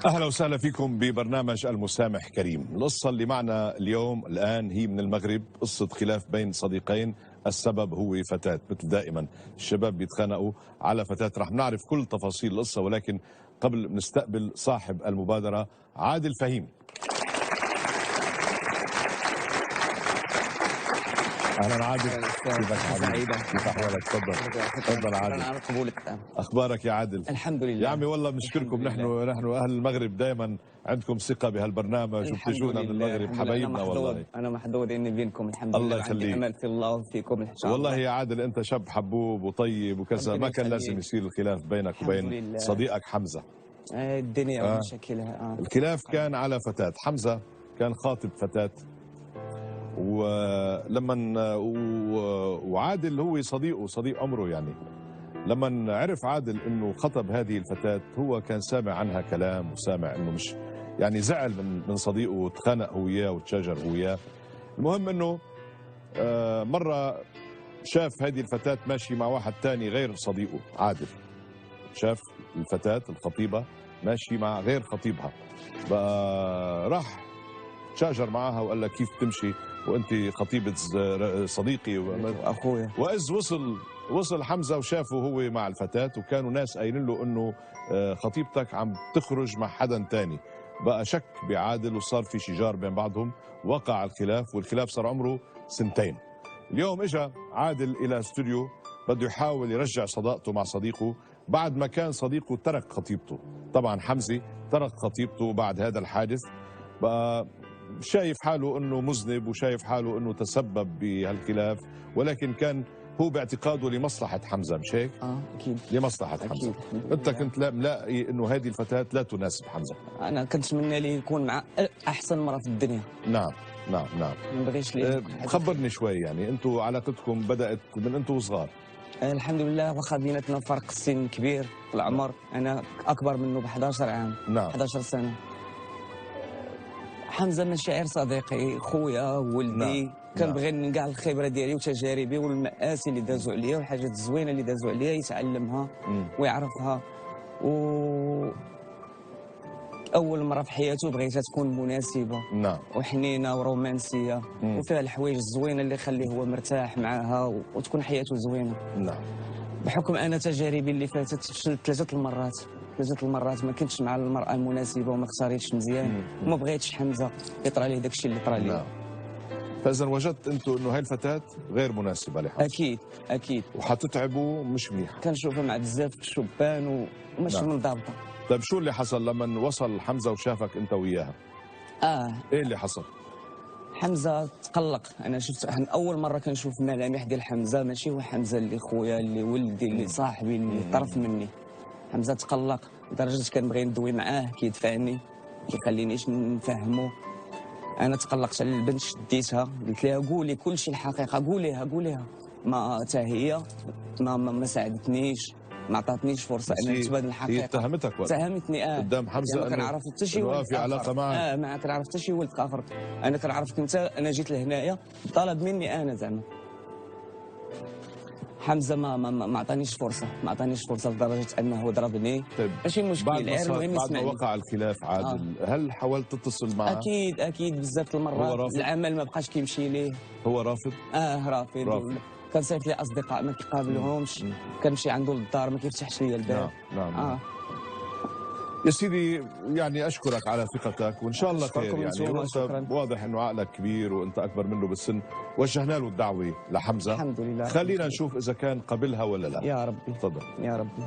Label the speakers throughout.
Speaker 1: أهلا وسهلا فيكم ببرنامج المسامح كريم. القصة اللي معنا اليوم الآن هي من المغرب، قصة خلاف بين صديقين السبب هو فتاة. مثل دائما الشباب بيتخانقوا على فتاة. رح نعرف كل تفاصيل القصة، ولكن قبل نستقبل صاحب المبادرة عادل فهيم. اهلا عادل، كيفك حبيبي؟ كيف احوالك؟ تفضل عادل.
Speaker 2: على قبولك.
Speaker 1: اخبارك يا عادل؟
Speaker 2: الحمد لله
Speaker 1: يا عمي والله بنشكركم. نحن اهل المغرب دائما عندكم ثقه بهالبرنامج وبتجونا من المغرب، حبايبنا والله.
Speaker 2: انا محظوظ اني بينكم الحمد لله.
Speaker 1: الله يخليك.
Speaker 2: عندي امل في الله وفيكم ان شاء الله.
Speaker 1: والله يا عادل انت شاب حبوب وطيب وكذا، ما كان لازم يصير الخلاف بينك وبين صديقك حمزه.
Speaker 2: الدنيا ومشاكلها.
Speaker 1: الخلاف كان على فتاة. حمزه كان خاطب فتاة، ولما وعادل هو صديق عمره يعني. لما عرف عادل انه خطب هذه الفتاة، هو كان سامع عنها كلام وسامع انه مش يعني زعل من صديقه وتخانق هو وياه وتشاجر هو وياه. المهم انه مرة شاف هذه الفتاة ماشي مع واحد ثاني غير صديقه. عادل شاف الفتاة الخطيبة ماشي مع غير خطيبها، بقى راح تشاجر معها وقال لها كيف تمشي وانت خطيبة صديقي
Speaker 2: واخويا.
Speaker 1: واذ وصل حمزه وشافه هو مع الفتاه، وكانوا ناس قايلين له انه خطيبتك عم تخرج مع حدا ثاني. بقى شك بعادل وصار في شجار بين بعضهم، وقع الخلاف، والخلاف صار عمره 2 سنين. اليوم اجى عادل الى استوديو بده يحاول يرجع صداقته مع صديقه بعد ما كان صديقه ترك خطيبته. طبعا حمزه ترك خطيبته بعد هذا الحادث، بقى شايف حاله انه مذنب وشايف حاله انه تسبب بهالخلاف، ولكن كان هو باعتقاده لمصلحة حمزة، مش هيك؟
Speaker 2: اكيد
Speaker 1: لمصلحة حمزة. انت كنت ملاقي انه هذه الفتاة لا تناسب حمزة.
Speaker 2: انا كنت اتمنى لي يكون مع احسن مرة في الدنيا.
Speaker 1: نعم. ما
Speaker 2: نبغيش لي.
Speaker 1: خبرني شوي، يعني انتم علاقتكم بدأت من انتم صغار؟
Speaker 2: الحمد لله، واخا بيناتنا فرق السن كبير في العمر. انا اكبر منه ب 11 عام.
Speaker 1: نعم.
Speaker 2: 11 سنة. حمزه مشاعر صديقي، خويا، ولدي. كنبغي كاع الخبره ديالي وتجاربي والمآسي اللي دازوا عليا والحاجات الزوينه اللي دازوا عليا يتعلمها ويعرفها. اول مره في حياته بغيتها تكون مناسبه.
Speaker 1: نعم.
Speaker 2: وحنينه ورومانسيه وفيها الحوايج الزوينه اللي يخليه هو مرتاح معها وتكون حياته زوينه.
Speaker 1: نعم.
Speaker 2: بحكم انا تجاربي اللي فاتت فشلت 3 المرات ما كنتش مع المراه المناسبه وما اختاريتش مزيان وما بغيتش حمزه يطرى ليه داكشي اللي طرى ليه.
Speaker 1: نعم. فاذا وجدت انتم انه هاي الفتاه غير مناسبه لحمزه.
Speaker 2: اكيد
Speaker 1: وحتتعبوا مش منيح.
Speaker 2: كنشوفها مع بزاف الشبان ومش منضبطه.
Speaker 1: طيب شو اللي حصل لما وصل حمزه وشافك انت وياها؟ ايه اللي حصل؟
Speaker 2: حمزه تقلق. انا شفت اول مره كنشوف ملامح ديال حمزه، ماشي هو حمزه اللي خويا اللي ولدي اللي صاحبي اللي طرف مني. حمزه تقلق لدرجه كنبغي ندوي معاه كيدفعني كيخلينيش نفهمو. انا تقلقت على البنت، شديتها قلت لها قولي كل شيء الحقيقه، قوليها. ما حتى هي ما ساعدتنيش، ما عطاتنيش فرصه ان نتبادل الحقيقه.
Speaker 1: هي اتهمتك ولا؟
Speaker 2: اتهمتني
Speaker 1: قدام حمزه
Speaker 2: ما كنعرف حتى شي ولد
Speaker 1: في علاقه معك.
Speaker 2: ما كنعرف حتى شي ولد اخر. انا كنعرفك انت، انا جيت لهنايا طلب مني انا زعما. حمزه ما عطانيش فرصه لدرجه انه ضربني.
Speaker 1: طيب
Speaker 2: ماشي مشكل.
Speaker 1: بعد ما وقع الخلاف عادل هل حاولت تتصل معه؟
Speaker 2: اكيد بزاف المرات. العمل ما بقاش كيمشي ليه.
Speaker 1: هو رافض؟
Speaker 2: رافض. كنصيفط لي اصدقاء ما كيقابلهمش، كنمشي عنده للدار ما كيفتحش لي الباب.
Speaker 1: نعم. يا سيدي يعني اشكرك على ثقتك وان شاء الله خير. يعني وانت واضح انه عقلك كبير وانت اكبر منه بالسن. وجهنا له الدعوه لحمزه.
Speaker 2: الحمد لله.
Speaker 1: خلينا نشوف اذا كان قبلها ولا لا.
Speaker 2: يا ربي.
Speaker 1: تفضل.
Speaker 2: يا ربي.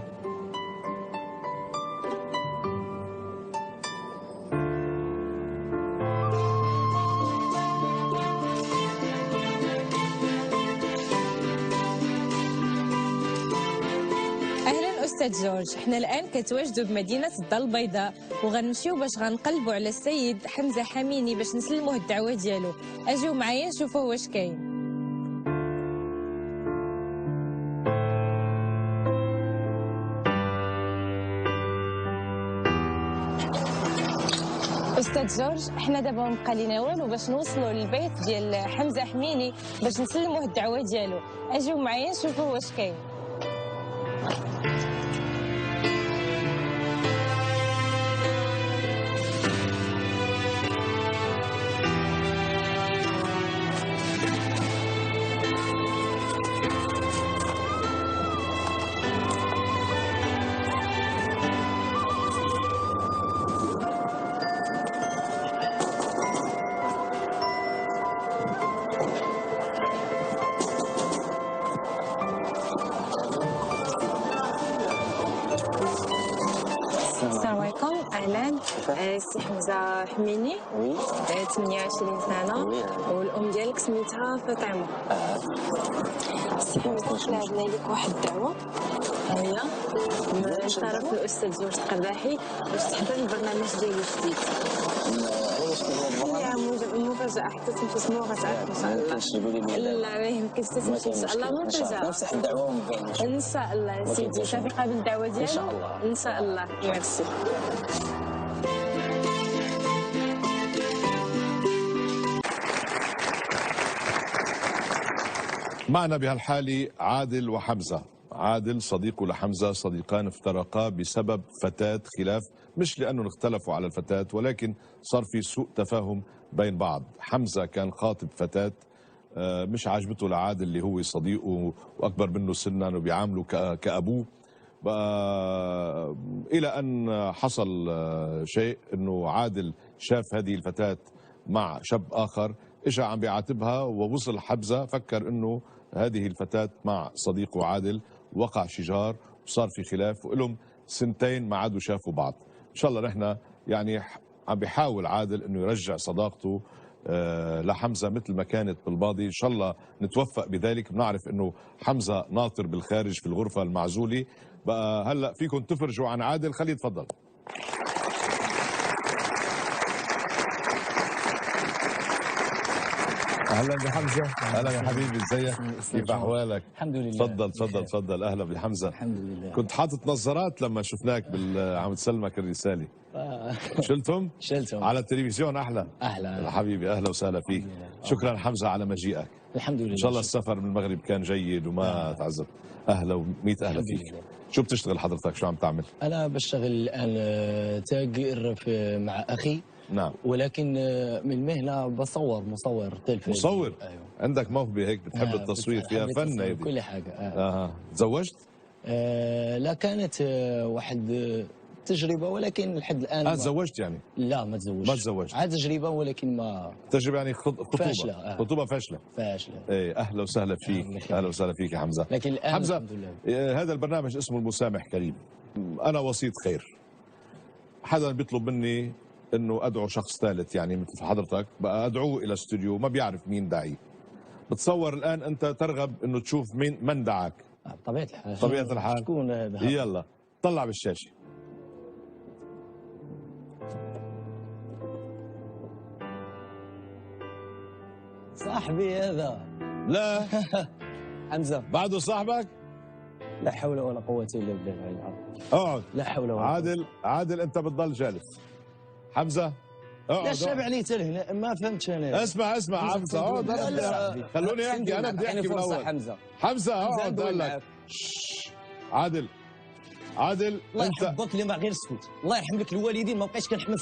Speaker 3: أستاذ جورج، حنا الآن كتواجدوا بمدينة الدار البيضاء وغنمشيو باش غنقلبوا على السيد حمزة حميني باش نسلموه الدعوة ديالو. أجيو معايا نشوفوه واش كاين. أستاذ جورج، حنا دابا مبقى لينا والو باش نوصلوا للبيت ديال حمزة حميني باش نسلموه الدعوة ديالو. أجيو معايا نشوفوه واش كاين. اهلا. السي حمزه حميني.
Speaker 4: وي
Speaker 3: 28 سنه. والام ديالك سميتها فاطمه. السي حمزه طلعنا لك واحد الدعوه. ها هي من طرف الاستاذ جورج القرداحي باش تحضر البرنامج ديالو الجديد. مفاجأة حتى تنفسمو غتعرف ان شاء الله. لا ما يمكنش تمشي ان شاء الله مفاجأة.
Speaker 4: نفتح الدعوة ونبان
Speaker 3: ان شاء الله يا سيدي شافقة بالدعوة ديالو.
Speaker 4: ان شاء الله.
Speaker 3: ان شاء الله. ميرسي.
Speaker 1: معنا بهالحالة عادل وحمزة. عادل صديقه لحمزة، صديقان افترقا بسبب فتاة، خلاف مش لأنهم اختلفوا على الفتاة ولكن صار في سوء تفاهم بين بعض. حمزة كان خاطب فتاة مش عاجبته لعادل اللي هو صديقه وأكبر منه سنا وبيعامله كأبوه. إلى أن حصل شيء أنه عادل شاف هذه الفتاة مع شاب آخر، إجا عم بيعاتبها ووصل حمزة فكر أنه هذه الفتاة مع صديقه عادل، وقع شجار وصار في خلاف ولهم سنتين ما عادوا شافوا بعض. إن شاء الله نحن يعني عم بيحاول عادل أنه يرجع صداقته لحمزة مثل ما كانت بالماضي. إن شاء الله نتوفق بذلك. بنعرف أنه حمزة ناطر بالخارج في الغرفة المعزولة. بقى هلأ فيكم تفرجوا عن عادل، خليه يتفضل. اهلا بحمزه. اهلا يا حبيبي، ازيك؟ كيف احوالك؟
Speaker 5: الحمد لله.
Speaker 1: تفضل تفضل تفضل. اهلا بحمزه.
Speaker 5: الحمد لله.
Speaker 1: كنت حاطط نظارات لما شفناك عم تسلمك الرساله. شلتهم؟
Speaker 5: شلتهم
Speaker 1: على التلفزيون احلى.
Speaker 5: احلى
Speaker 1: يا حبيبي اهلا وسهلا فيك. شكرا حمزه على مجيئك.
Speaker 5: الحمد لله.
Speaker 1: ان شاء الله السفر من المغرب كان جيد وما تعذب. اهلا وميت اهلا فيك.
Speaker 5: لله.
Speaker 1: شو بتشتغل حضرتك؟ شو عم تعمل؟
Speaker 5: انا بشتغل الان تاجر مع اخي،
Speaker 1: نعم.
Speaker 5: ولكن من مهنه مصور تلفزيون.
Speaker 1: مصور؟
Speaker 5: ايوه.
Speaker 1: عندك موهبه هيك، بتحب التصوير، فيها
Speaker 5: بحب
Speaker 1: فن
Speaker 5: التصوير،
Speaker 1: هيدي.
Speaker 5: كل حاجه.
Speaker 1: تزوجت؟
Speaker 5: لا كانت واحد تجربه، ولكن لحد الان
Speaker 1: تزوجت يعني؟
Speaker 5: لا ما تزوجت.
Speaker 1: ما تزوجت.
Speaker 5: عاد تجربه ولكن ما
Speaker 1: تجربة يعني خطوبة
Speaker 5: فاشلة.
Speaker 1: خطوبة فاشلة.
Speaker 5: فاشله.
Speaker 1: ايه اهلا وسهلا فيك. اهلا وسهلا فيك يا حمزة.
Speaker 5: لكن الان
Speaker 1: حمزة
Speaker 5: الحمد لله.
Speaker 1: هذا البرنامج اسمه المسامح كريم. انا وسيط خير. حدا بيطلب مني انه ادعو شخص ثالث يعني مثل حضرتك، بقى ادعوه الى استوديو ما بيعرف مين داعيه. بتصور الان انت ترغب انه تشوف من دعاك.
Speaker 5: بطبيعه الحال.
Speaker 1: طبيعة الحال.
Speaker 5: شكون هذا؟
Speaker 1: يلا طلع بالشاشة.
Speaker 5: صاحبي هذا.
Speaker 1: لا
Speaker 2: حمزه
Speaker 1: بعده صاحبك.
Speaker 5: لا حول ولا قوه الا بالله العلي العظيم.
Speaker 1: اقعد.
Speaker 5: لا حول ولا قوة.
Speaker 1: عادل انت بتضل جالس. حمزة
Speaker 5: لا
Speaker 1: اقعد.
Speaker 5: شبعني تلهنا، ما فهمتش انا.
Speaker 1: اسمع حمزة اقعد. خلوني احكي، انا بدي احكي من اول. حمزة اقعد. قال لك عادل
Speaker 5: الله
Speaker 1: انت
Speaker 5: يحفظك لما غير اسكت. الله يرحم لك الوالدين، ما بقيتش كنحمل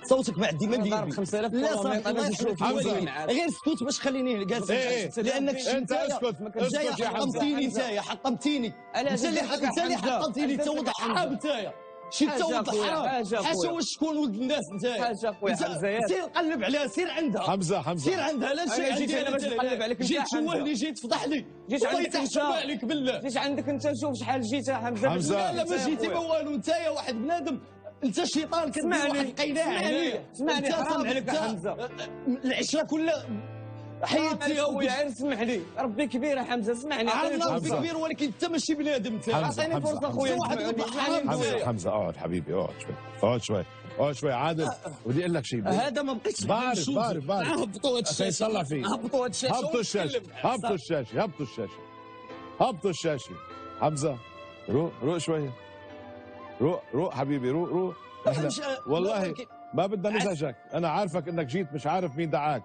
Speaker 5: صوتك معدي ما ندير
Speaker 2: ضارب 5000
Speaker 5: لا
Speaker 2: كره
Speaker 5: صافي الله يرحم لك
Speaker 1: حمزة.
Speaker 5: الوالدين، غير اسكت باش خليني جالس. لانك
Speaker 1: انت اسكت
Speaker 5: جاي
Speaker 1: يا حمزة.
Speaker 5: حطمتيني نتايا، حطمتيني انت اللي حطمتيني. انت ولد حرام نتايا. شي انت ولد حرام. حاشا واش شكون ولد الناس نتايا.
Speaker 2: حاجه خويا حمزه.
Speaker 5: سير قلب عليها، سير عندها.
Speaker 1: حمزة
Speaker 5: سير عندها. لا شي
Speaker 2: جيت انا باش نقلب عليك.
Speaker 5: جيت تشوهني، جيت تفضحني.
Speaker 2: جيت
Speaker 5: والله
Speaker 2: عندك
Speaker 5: تحشم
Speaker 2: انت.
Speaker 5: عليك بالله.
Speaker 2: جيت عندك انت، شوف شحال جيت يا حمزه.
Speaker 1: حمزة.
Speaker 5: لا ما جيتي ما والو. نتايا واحد بنادم، انت الشيطان كدير واحد القناع هنايا.
Speaker 2: اسمعني حرام عليك يا حمزه.
Speaker 5: العشره كلها حيدتيها
Speaker 2: خويا غير سمح لي، ربي كبير يا حمزه. اسمعني
Speaker 5: عرفنا ربي
Speaker 1: حمزة.
Speaker 5: كبير، ولكن انت ماشي بنادم. انت
Speaker 2: اعطيني فرصه خويا.
Speaker 1: حمزة اقعد حبيبي، اقعد شوي. عادل بدي اقول لك شيء.
Speaker 5: هذا ما بقيتش
Speaker 1: بعرف.
Speaker 5: هبطوا هاد الشاشه.
Speaker 1: يطلع فيه.
Speaker 5: هبطوا هاد الشاشه.
Speaker 1: هبطوا الشاشة. حمزة روق شوية. روق حبيبي، روق. والله ما بدنا نزعجك، انا عارفك انك جيت مش عارف مين دعاك.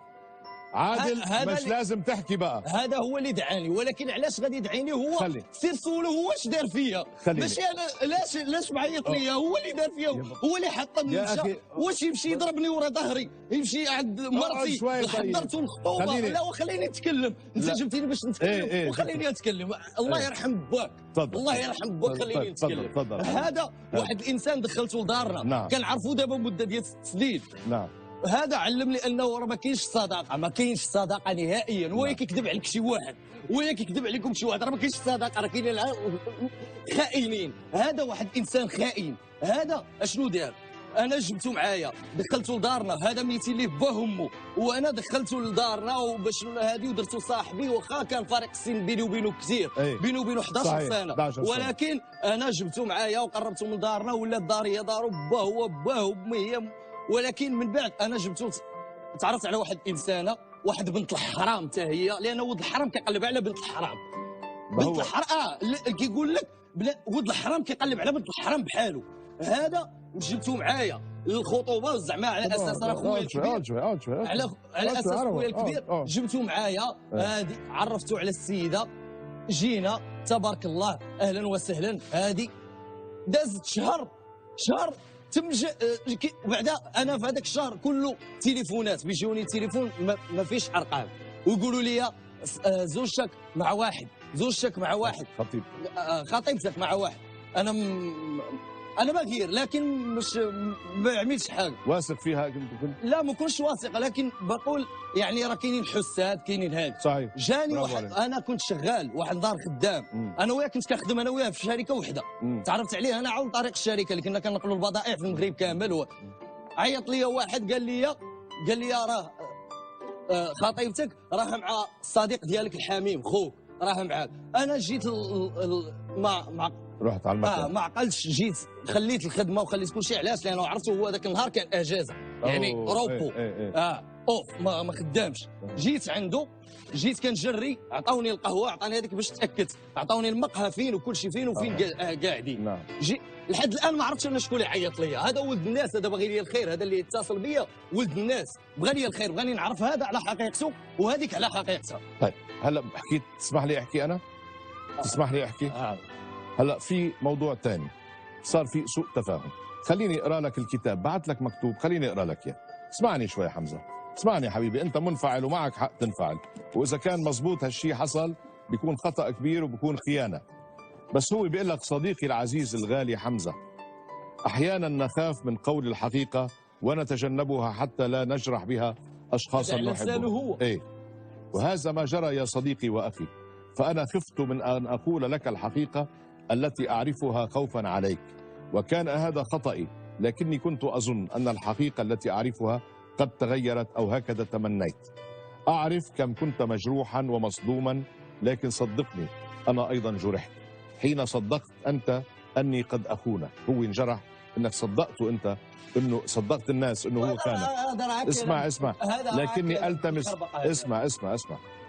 Speaker 1: عادل مش لازم تحكي بقى.
Speaker 5: هذا هو اللي دعاني، ولكن علاش غادي يدعيني هو؟ سير سولو هو اش دار فيا. ماشي انا. لاش معيط ليا؟ هو اللي دار فيا، هو اللي حطني. واش يمشي يضربني ورا ظهري، يمشي عند مرتي حضرت الخطوبه. لا خليني نتكلم. انت جبتيني باش نتكلم وخليني اتكلم. الله يرحم باك. الله يرحم باك. خليني نتكلم. هذا واحد الانسان دخلته لدارنا. كنعرفو دابا مده ديال 6 سنين.
Speaker 1: نعم.
Speaker 5: هذا علمني انه راه ما كاينش صداقه، ما كاينش صداقه نهائيا. هو كيكذب عليك شي واحد، هو كيكذب عليكم شي واحد، راه ما كاينش صداقه، راه كاينين خائنين. هذا واحد انسان خائن. هذا اشنو دار؟ انا جبته معايا دخلته لدارنا، هذا ميتين ليه با امه، وانا دخلته لدارنا وباش هذه ودرته صاحبي، واخا كان فرق السن بيني وبينه كثير، بيني وبينه 11 سنه، ولكن انا جبته معايا وقربته من دارنا، ولا الدار هي دارو، باه هو باه امي هي. ولكن من بعد انا جبته تعرفت على واحد الانسانه، واحد بنت الحرام حتى هي، لان ولد الحرام كيقلب على بنت الحرام. بنت الحرام كيقول لك ولد الحرام كيقلب على بنت الحرام بحاله. هذا جبته معايا للخطوبه، زعما على اساس راه خويا الكبير، على اساس خويا الكبير جبته معايا. هذه عرفته على السيده، جينا تبارك الله اهلا وسهلا. هذه دازت شهر تم بعدا انا في هذاك الشهر كله تليفونات بيجوني، تليفون ما فيش ارقام، ويقولوا لي زوجتك مع واحد، زوجتك مع واحد، خطيبتك مع واحد. انا بغير، لكن مش ما عملتش حاجه.
Speaker 1: واثق فيها كنت؟
Speaker 5: لا ما كنتش واثق، لكن بقول يعني راه كاينين حساد، كاينين هذا.
Speaker 1: صحيح.
Speaker 5: جاني واحد، انا كنت شغال واحد دار خدام، انا وياه كنت كنخدم انا وياه في شركه وحده. تعرفت عليه انا عن طريق الشركه اللي كنا كنقلوا البضائع في المغرب كامل. عيط لي واحد قال لي راه خطيبتك راه مع الصديق ديالك الحميم، خوك راه معاك. انا جيت مع
Speaker 1: رحت على المكان،
Speaker 5: ما عقلتش، جيت خليت الخدمه وخليت كل شيء. علاش؟ لانه عرفته هو ذاك النهار كان اجازه، يعني روبو اوف ما خدامش. جيت عنده، جيت كنجري، عطاوني القهوه، عطاني هذيك باش تاكدت، عطاوني المقهى فين وكل شيء فين وفين قاعدين.
Speaker 1: نعم.
Speaker 5: لحد الان ما عرفتش انا شكون اللي عيط لي. هذا ولد الناس، هذا باغي لي الخير، هذا اللي اتصل بيا ولد الناس، بغى لي الخير، بغاني نعرف هذا على حقيقته وهذيك على حقيقتها.
Speaker 1: طيب هلا حكيت، تسمح لي احكي انا؟ تسمح لي احكي؟ هلا في موضوع ثاني، صار في سوء تفاهم. خليني اقرا لك الكتاب، بعت لك مكتوب، خليني اقرا لك اياه. اسمعني شوي حمزه، اسمعني حبيبي، انت منفعل ومعك حق تنفعل، واذا كان مزبوط هالشيء حصل بيكون خطا كبير وبيكون خيانه. بس هو بيقول لك صديقي العزيز الغالي حمزه، احيانا نخاف من قول الحقيقه ونتجنبها حتى لا نجرح بها اشخاصا نحبهم. ايه، وهذا ما جرى يا صديقي واخي، فانا خفت من ان اقول لك الحقيقه التي أعرفها خوفا عليك، وكان هذا خطئي، لكني كنت أظن أن الحقيقة التي أعرفها قد تغيرت، أو هكذا تمنيت. أعرف كم كنت مجروحا ومصدوما، لكن صدقني أنا أيضا جرحت حين صدقت أنت أني قد أخونك. هو انجرح أنك صدقته أنت، أنه صدقت الناس أنه هو كان. اسمع لكني ألتمس، اسمع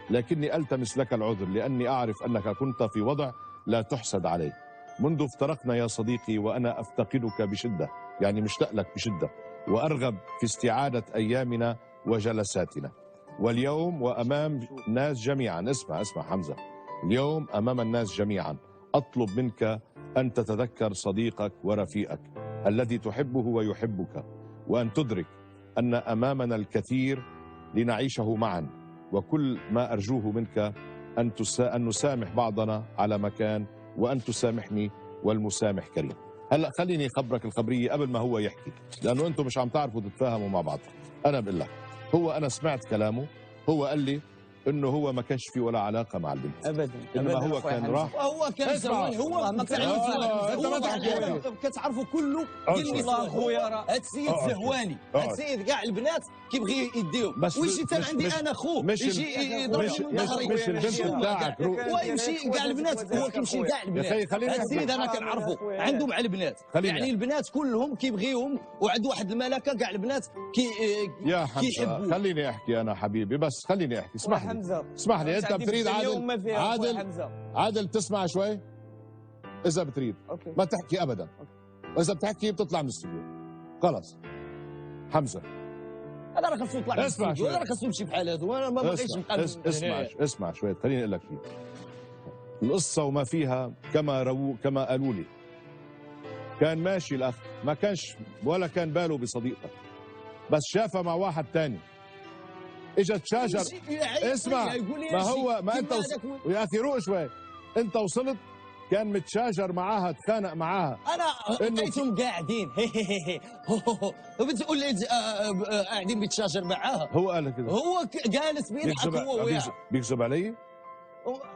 Speaker 1: لكني ألتمس لك العذر، لأني أعرف أنك كنت في وضع لا تحسد عليه. منذ افترقنا يا صديقي وأنا أفتقدك بشدة، يعني مشتاق لك بشدة، وأرغب في استعادة أيامنا وجلساتنا. واليوم وأمام الناس جميعا، اسمع حمزة، اليوم أمام الناس جميعا أطلب منك أن تتذكر صديقك ورفيقك الذي تحبه ويحبك، وأن تدرك أن أمامنا الكثير لنعيشه معا، وكل ما أرجوه منك أن نسامح بعضنا على مكان، وأن تسامحني، والمسامح كريم. هلا خليني أخبرك الخبرية قبل ما هو يحكي، لأنه أنتم مش عم تعرفوا تتفاهموا مع بعض. أنا بقول لك، أنا سمعت كلامه، هو قال لي انه هو ما كانش في ولا علاقه مع البنت
Speaker 2: ابدا،
Speaker 1: انما هو كان راح،
Speaker 5: هو كان زمان، هو ما كتعرفوا كله ديال النساء. خويا هذا السيد زهواني، هذا السيد كاع البنات كيبغي يديهم، ويجي حتى عندي انا خوه يجي يضربني من ظهري،
Speaker 1: مش البنت بتاعك،
Speaker 5: ويمشي كاع البنات، هو كيمشي كاع البنات. هذا السيد انا كنعرفه عنده مع البنات، يعني البنات كلهم كيبغيهم، وعنده واحد الملكه كاع البنات
Speaker 1: يا حمزه خليني احكي انا حبيبي، بس خليني احكي، اسمح لي انت بتريد عادل تسمع شوي؟ اذا بتريد ما تحكي ابدا، واذا بتحكي بتطلع من الاستوديو خلص. حمزه
Speaker 5: هذا راه خصو يطلع من الاستوديو، هذا راه خصو يمشي بحال هذا، وانا ما بغيتش نبقى.
Speaker 1: اسمع شوي، خليني اقول لك شيء. القصه وما فيها كما قالوا لي، كان ماشي الاخ، ما كانش ولا كان باله بصديقتك، بس شافها مع واحد ثاني، اجت شاجر. اسمع، ما انت يا اخي روق شوي، انت وصلت كان متشاجر معاها، تخانق معاها.
Speaker 5: انا لقيتهم قاعدين بتقول لي قاعدين بيتشاجر معاها.
Speaker 1: هو قال كده،
Speaker 5: هو جالس بيضحك هو وياها.
Speaker 1: بيكذب علي.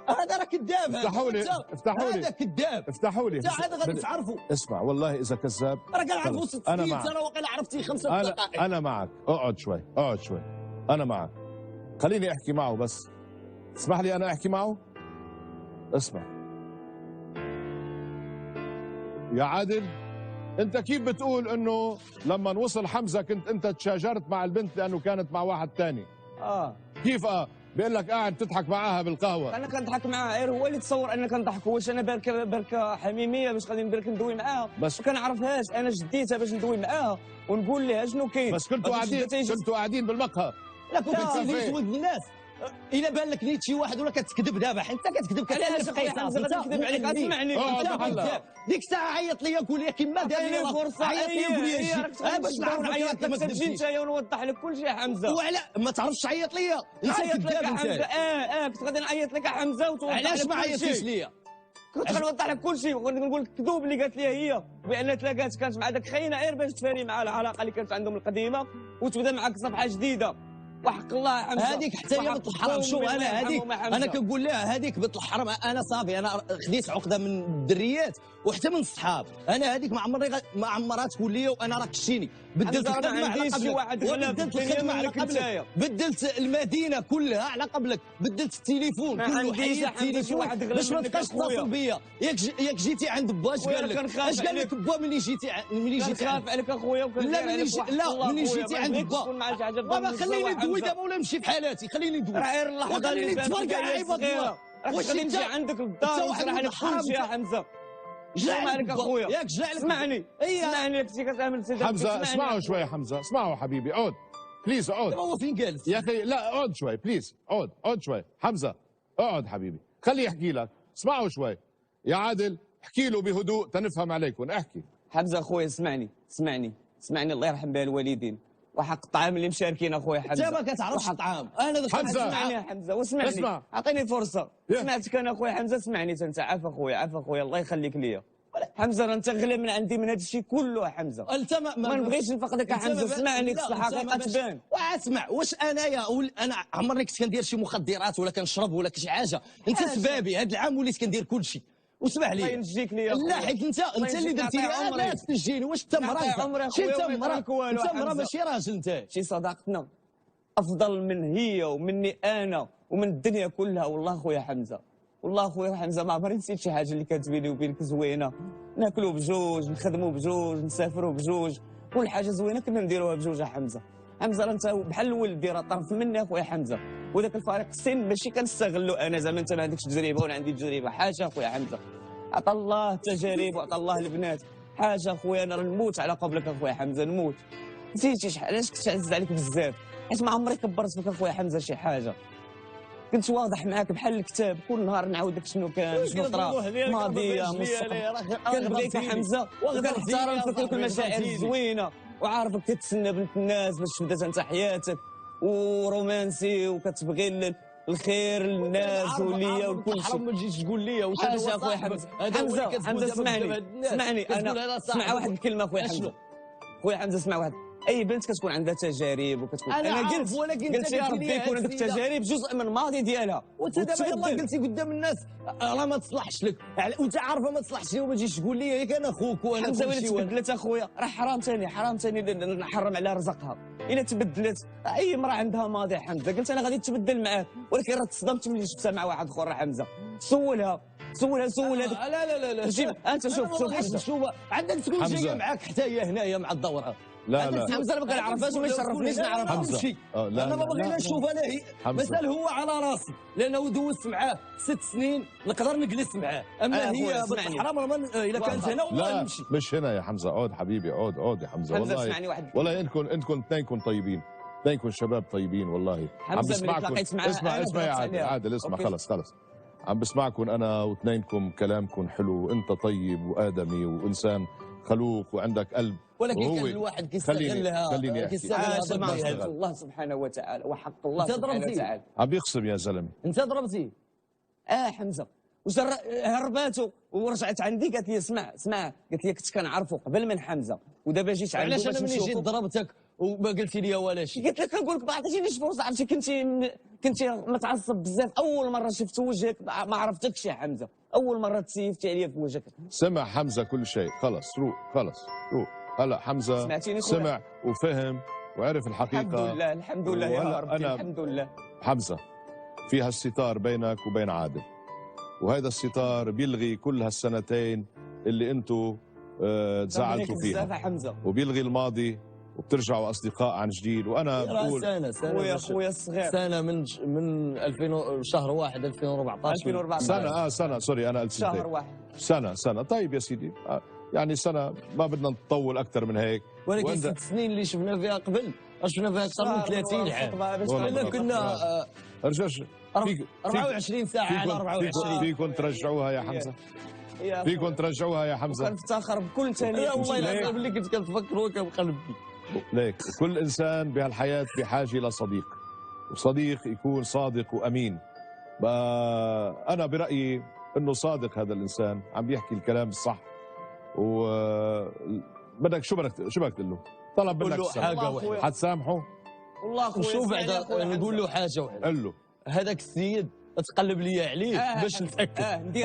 Speaker 5: هذا راه كذاب.
Speaker 1: افتحوا لي افتحوا لي
Speaker 5: هذا كذاب.
Speaker 1: افتحوا لي
Speaker 5: هذا غادي تعرفوا.
Speaker 1: اسمع والله اذا كذاب
Speaker 5: راه كنعرفوا 6
Speaker 1: انا
Speaker 5: سنين
Speaker 1: معك.
Speaker 5: سنه وقيلا عرفتي 5 دقائق.
Speaker 1: انا معك. اقعد شوي اقعد شوي، انا معك. خليني احكي معه بس. اسمح لي انا احكي معه. اسمع يا عادل، انت كيف بتقول انه لما وصل حمزه كنت انت تشاجرت مع البنت لانه كانت مع واحد ثاني؟ كيف بيقول لك قاعد تضحك معاها بالقهوه.
Speaker 2: انا كنضحك معاها غير هو اللي تصور انا كنضحك. واش انا بركه حميميه باش غادي برك ندوي معاها
Speaker 1: بس
Speaker 2: ما كنعرفهاش. انا جديتها باش ندوي معاها ونقول لها شنو كاين.
Speaker 1: بس كنتوا قاعدين بالمقهى.
Speaker 5: لا كنت تسولي ود الناس. الا بان لك نيت شي واحد ولا كتكذب دابا، حيت انت كتكذب
Speaker 2: علاش حمزه غنكذب عليك؟ اسمعني
Speaker 5: ديك الساعه عيط لي قول لي كيما داير
Speaker 2: فرصه
Speaker 5: عيط لي قول لي
Speaker 2: باش نعيط لك تجي انت ونوضح لك كل شيء حمزه.
Speaker 5: وعلى ما تعرفش تعيط لي انت كذاب انت.
Speaker 2: كنت غادي نعيط لك حمزه وتوضح لك.
Speaker 5: علاش ما عيطتيش ليا؟
Speaker 2: كنت غنوضح لك كل شيء ونقول لك الكذوب اللي قالت لي هي بان تلاقات كانت مع داك خاينه غير باش تفاري مع العلاقه اللي كانت عندهم القديمه وتبدا معك صفحه جديده. وحق الله يا حمزه
Speaker 5: هذيك حتى هي بنت الحرام. شوف انا هذيك انا كنقول لها هذيك بنت الحرام. انا صافي انا خديت عقده من الدريات وحتى من الصحاب. انا هذيك ما عمرها تقول لي وانا راه كشيني. بدلت الخدمه على قبلك وبدلت الخدمه على قبلك. بدلت المدينه كلها على قبلك. بدلت التليفون كله حيدت التليفون باش ما تبقاش تتصل بيا. ياك جيتي عند با اش قال لك؟ اش قال لك با ملي جيتي
Speaker 2: خاف عليك اخويا
Speaker 5: ملي جيتي عند با. بابا خليني ندوي دابا ولا نمشي في حالاتي. خليني ندوي
Speaker 2: غير اللحظه اللي
Speaker 5: نتفرج على عباد الله.
Speaker 2: واش نجي عندك للدار ونشرح لك كل شيء يا حمزه. جا عليك اخويا.
Speaker 5: ياك جا عليك.
Speaker 2: اسمعني كنتي كتعمل سيدي
Speaker 1: حمزه. اسمعوا شوي حمزه، اسمعوا حبيبي. اقعد بليز اقعد.
Speaker 5: هو فين جالس
Speaker 1: يا اخي؟ لا اقعد شوي بليز. اقعد شوي حمزه. اقعد حبيبي خليه يحكي لك. اسمعوا شوي يا عادل، احكي له بهدوء تنفهم عليكم. احكي
Speaker 2: حمزه اخويا. اسمعني الله يرحم بها الوالدين. وحق الطعام اللي مشاركين اخويا حمزه.
Speaker 5: انت ما كتعرفش الطعام. انا
Speaker 1: حمزه
Speaker 2: اسمعني يا حمزه واسمعني.
Speaker 1: اسمع.
Speaker 2: اعطيني فرصه. سمعتك انا اخويا حمزه. اسمعني انت. عاف اخويا الله يخليك ليا. حمزه راه انت غلا من عندي من هذا الشيء كله يا حمزه.
Speaker 5: انت
Speaker 2: ما نبغيش نفقدك يا حمزه. اسمعني الحقيقه تبان.
Speaker 5: واسمع واش انايا انا عمرني كنت كندير شي مخدرات ولا كنشرب ولا شي حاجه. انت سبابي هذا العام وليت كندير كل شيء. واسمح لي
Speaker 2: ينجيك ليا.
Speaker 5: لا حيت انت اللي درتي لي. لا تسجيني. واش انت مرا؟ شي انت مرا ماشي راجل. انت
Speaker 2: شي صداقتنا افضل من هي ومني انا ومن الدنيا كلها. والله خويا حمزه ما عمري نسيت شي حاجه اللي كانت بيني وبينك زوينه. ناكلوا بجوج، نخدموا بجوج، نسافروا بجوج، كل حاجه زوينه كنا نديروها بجوج يا حمزه. راه انت بحال الولدي، راه طرف مني اخويا حمزه. وذاك الفريق السن ماشي كنستغلو انا. زعما انت ما عندكش تجربه وانا عندي تجربه. حاجه اخويا حمزه. عطى الله التجارب وعطى الله البنات. حاجه اخويا انا نموت على قبلك اخويا حمزه نموت. نسيتي شحال علاش كنت عزيز عليك بزاف، حيت ما عمري كبرت فيك اخويا حمزه شي حاجه. كنت واضح معاك بحال الكتاب. كل نهار نعاود لك شنو كان شنو طرا ماضيه مستقبل. كنبغيك يا حمزه وكنحترم فيك المشاعر الزوينه وعارفك كتسنى بنت الناس باش تبدا انت حياتك ورومانسي وكتبغي الخير للناس وليا وكل شيء.
Speaker 5: ما تجيش تقول لي واش
Speaker 2: حاجه اخويا حمزه اسمعني انا اسمع واحد الكلمه اخويا حمزه. خويا حمزه اسمع واحد. اي بنت كتكون عندها تجارب وكتكون
Speaker 5: انا قلت
Speaker 2: يا ربي يكون عندك تجارب جزء من الماضي ديالها.
Speaker 5: وانت دابا يلاه قلتي قدام الناس راه ما تصلحش لك وانت عارفه ما تصلحش لي وما تجيش تقول لي ياك انا خوك وانا
Speaker 2: حمزه ولا تبدلت اخويا راه حرام ثاني نحرم على رزقها. الا تبدلت اي امراه عندها ماضي حمزه. قلت انا غادي تبدل معاك ولكن راه تصدمت ملي شفتها مع واحد اخر حمزه. سولها هذيك. لا انت شوف
Speaker 5: عندك تكون جايه معاك حتى هي هنايا مع الدوره.
Speaker 1: لا
Speaker 2: حمزه ما كنعرفهاش وما يشرفنيش نعرفها.
Speaker 5: انا ما بغينا نشوفها لا هي مثال هو على راسي لانه دوزت معاه 6 سنين نقدر نجلس معاه. اما هي حرام الا كانت هنا والله نمشي.
Speaker 1: مش هنا يا حمزه. اقعد حبيبي اقعد يا حمزه. والله انكم اثنينكم طيبين. اثنينكم شباب طيبين والله. عم بسمعكم. اسمع يا عادل اسمع. خلص عم بسمعكم انا واثنينكم كلامكم حلو. انت طيب وادمي وانسان خلوق وعندك قلب.
Speaker 5: ولكن كان الواحد كيستغلها.
Speaker 1: خليني احكي.
Speaker 2: الله سبحانه وتعالى وحق الله سبحانه وتعالى.
Speaker 1: عم بيقسم يا زلمه.
Speaker 5: انت ضربتي؟
Speaker 2: حمزه هرباتو ورجعت عندي قالت لي اسمع قالت لي كنت كنعرفو قبل من حمزه ودابا جيت عنده
Speaker 5: علاش
Speaker 2: باش
Speaker 5: انا ملي جيت
Speaker 2: نشوفو.
Speaker 5: ضربتك وما قلتي لي ولاش؟
Speaker 2: قلت لك نقول لك ما عطيتينيش فرصه، عرفتي كنتي متعصب بزاف. اول مره شفت وجهك ما عرفتكش يا حمزه، اول مره تسيفتي عليا في وجهك.
Speaker 1: سمع حمزه كل شيء، خلص روق، خلص روق. هلا حمزه
Speaker 2: سمعتيني خويا؟
Speaker 1: سمع وفهم وعرف الحقيقه.
Speaker 2: الحمد لله الحمد لله يا
Speaker 1: وهلأ
Speaker 2: ربي
Speaker 1: أنا
Speaker 2: الحمد لله.
Speaker 1: حمزه في هالستار بينك وبين عادل، وهذا الستار بيلغي كل هالسنتين اللي انتم تزعلتوا
Speaker 2: بزاف
Speaker 1: فيها،
Speaker 2: يا حمزه.
Speaker 1: وبيلغي الماضي وبترجعوا اصدقاء عن جديد. وانا بقول
Speaker 5: سنه
Speaker 2: خويا الصغير
Speaker 5: سنه من 2000 شهر 1 2014
Speaker 2: 2014
Speaker 1: سنه سوري انا قلت
Speaker 2: شهر
Speaker 1: سنتين.
Speaker 2: واحد.
Speaker 1: سنه طيب يا سيدي، يعني سنه ما بدنا نطول اكثر من هيك.
Speaker 5: ولكن 6 سنين اللي شفنا فيها قبل شفنا فيها اكثر من 30 عام.
Speaker 1: والله
Speaker 5: كنا
Speaker 1: رجاش
Speaker 5: 24 ساعه على 24.
Speaker 1: فيكم ترجعوها يا حمزه، فيكم ترجعوها يا حمزه.
Speaker 2: كنفتخر بكل ثانيه.
Speaker 5: لا والله العظيم اللي كنت كنفكر وكان قلبي
Speaker 1: ليك كل انسان بهالحياه بحاجه لصديق، وصديق يكون صادق وامين. انا برايي انه صادق هذا الانسان، عم بيحكي الكلام الصح. و بدك شو بدك تقول له؟ طلب منك
Speaker 5: حاجه واحده،
Speaker 1: حتسامحه؟
Speaker 2: والله اخويا
Speaker 5: وشو بعد نقول له حاجه واحده؟
Speaker 1: قل له
Speaker 5: هذاك السيد تقلب لي عليه باش نتاكد.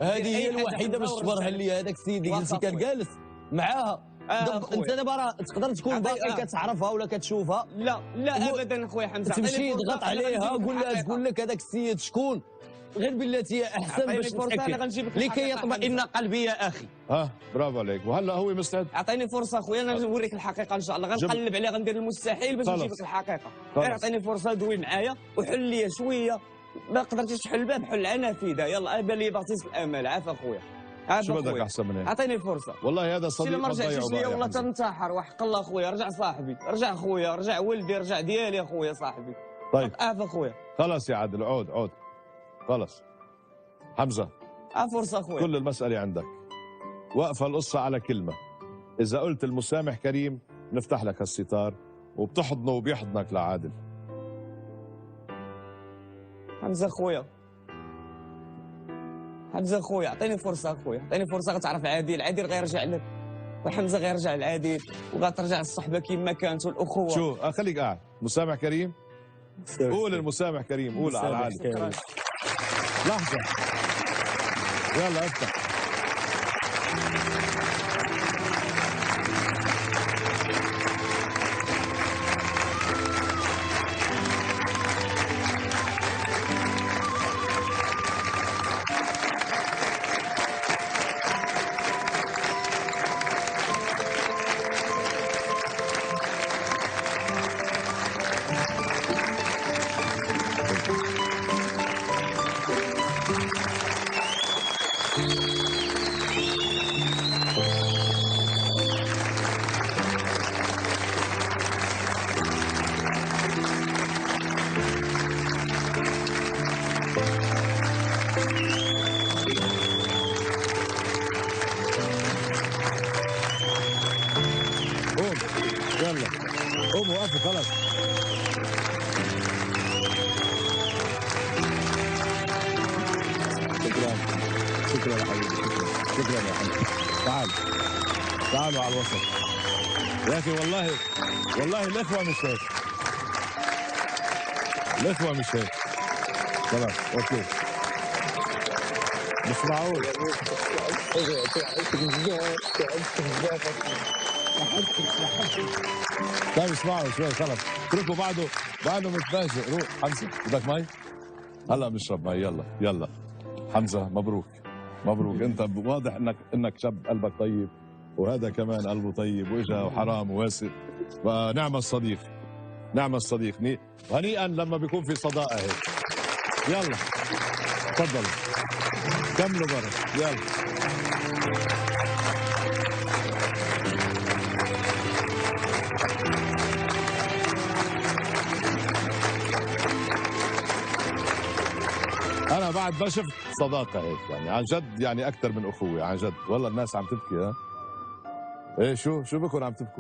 Speaker 5: هذه هي الوحيده باش تبرهن لي هذاك السيد اللي قلتي كان جالس معاها. انت دابا تقدر تكون باقي كتعرفها ولا كتشوفها.
Speaker 2: لا ابدا اخويا حمزه.
Speaker 5: تمشي تضغط عليها قول لها تقول لك هذاك السيد شكون، غير بالتي هي احسن باش نتاكد لكي يطمئن قلبي يا اخي.
Speaker 1: برافو عليك. وهلا هو مستعد.
Speaker 2: اعطيني فرصه اخويا انا نوريك الحقيقه ان شاء الله. غنقلب عليه غندير المستحيل باش نجيب لك الحقيقه. غير اعطيني فرصه دوي معايا وحل لي شويه. ما قدرتيش تحل الباب حل انا نافذه. يلا بان لي بغيتي الامل. عافا اخويا
Speaker 1: شو بدك احسن من هيك؟
Speaker 2: اعطيني فرصه.
Speaker 1: والله هذا صديق
Speaker 2: ما رجعتيش ليا والله تنتحر. وحق الله اخويا رجع صاحبي، رجع خويا، رجع ولدي، رجع ديالي اخويا صاحبي.
Speaker 1: طيب
Speaker 2: عافا اخويا.
Speaker 1: خلاص يا عادل عود خلص. حمزه
Speaker 2: فرصه اخويا.
Speaker 1: كل المساله عندك، واقفه القصه على كلمه. اذا قلت المسامح كريم نفتح لك هالستار وبتحضنه وبيحضنك لعادل.
Speaker 2: حمزه اخويا، حمزه اخويا اعطيني فرصه اخويا، اعطيني فرصه. غتعرف عادل غيرجع لك، وحمزه غيرجع لعادل، وغترجع الصحبه كما كانت والاخوه.
Speaker 1: شو خليك قاعد. مسامح كريم، قول المسامح كريم، قول على العادل. لحظه يلا افتح. يلا قوموا وقفوا خلاص. شكرا يا حبيبي، شكرا يا حبيبي. تعالوا على الوسط يا اخي. والله الاخوه مش هيك، الاخوه مش هيك. خلاص اوكي مش معقول. طيب اسمعوا شوي خلص اتركوا بعده متفاجئ. روح حمزه بدك مي؟ هلا بنشرب مي. يلا حمزه مبروك انت واضح انك شاب قلبك طيب، وهذا كمان قلبه طيب واجا وحرام وواسع. ونعم الصديق هنيئا لما بيكون في صداقه هيك. يلا تفضلوا كملوا برا. يلا انا بعد ما شفت صداقه هيك يعني عن جد، يعني اكثر من اخوه عن جد. والله الناس عم تبكي. ايه شو بكون عم تبكوا؟